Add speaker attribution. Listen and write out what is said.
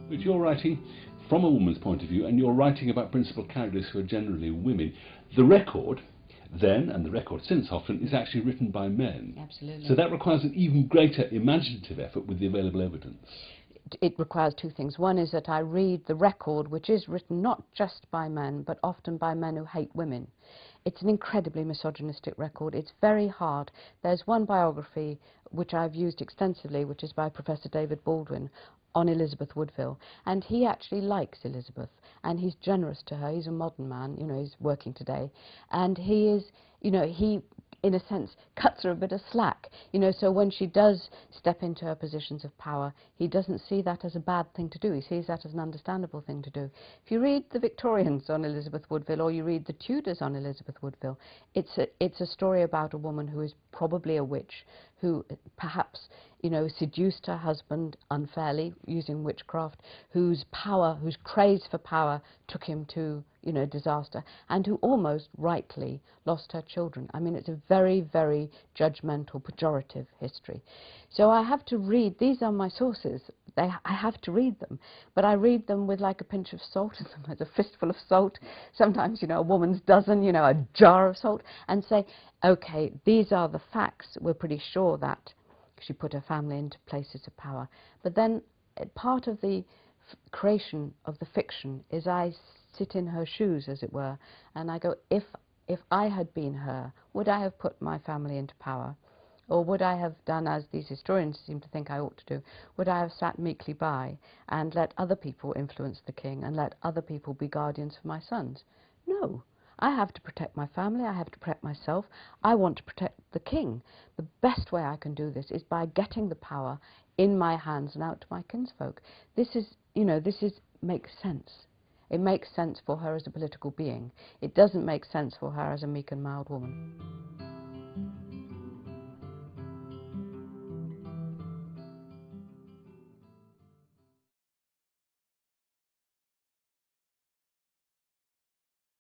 Speaker 1: But you're writing from a woman's point of view, and you're writing about principal characters who are generally women. The record then, and the record since often, is actually written by men.
Speaker 2: Absolutely.
Speaker 1: So that requires an even greater imaginative effort with the available evidence.
Speaker 2: It requires two things. One is that I read the record, which is written not just by men, but often by men who hate women. It's an incredibly misogynistic record. It's very hard. There's one biography which I've used extensively, which is by Professor David Baldwin, on Elizabeth Woodville, and he actually likes Elizabeth, and he's generous to her. He's a modern man, you know, he's working today, and he is, you know, he in a sense cuts her a bit of slack, you know, so when she does step into her positions of power, he doesn't see that as a bad thing to do. He sees that as an understandable thing to do. If you read the Victorians on Elizabeth Woodville, or you read the Tudors on Elizabeth Woodville, it's a story about a woman who is probably a witch, who perhaps, you know, seduced her husband unfairly using witchcraft, whose power, whose craze for power took him to, you know, disaster, and who almost rightly lost her children. I mean, it's a very, very judgmental, pejorative history. So I have to read, these are my sources, I have to read them, but I read them with like a pinch of salt, and sometimes a fistful of salt, sometimes, you know, a woman's dozen, you know, a jar of salt, and say, okay, these are the facts. We're pretty sure that she put her family into places of power. But then part of the creation of the fiction is I sit in her shoes, as it were, and I go, if I had been her, would I have put my family into power? Or would I have done, as these historians seem to think I ought to do, would I have sat meekly by and let other people influence the king and let other people be guardians for my sons? No. I have to protect my family, I have to protect myself, I want to protect the king. The best way I can do this is by getting the power in my hands and out to my kinsfolk. This is, you know, makes sense. It makes sense for her as a political being. It doesn't make sense for her as a meek and mild woman.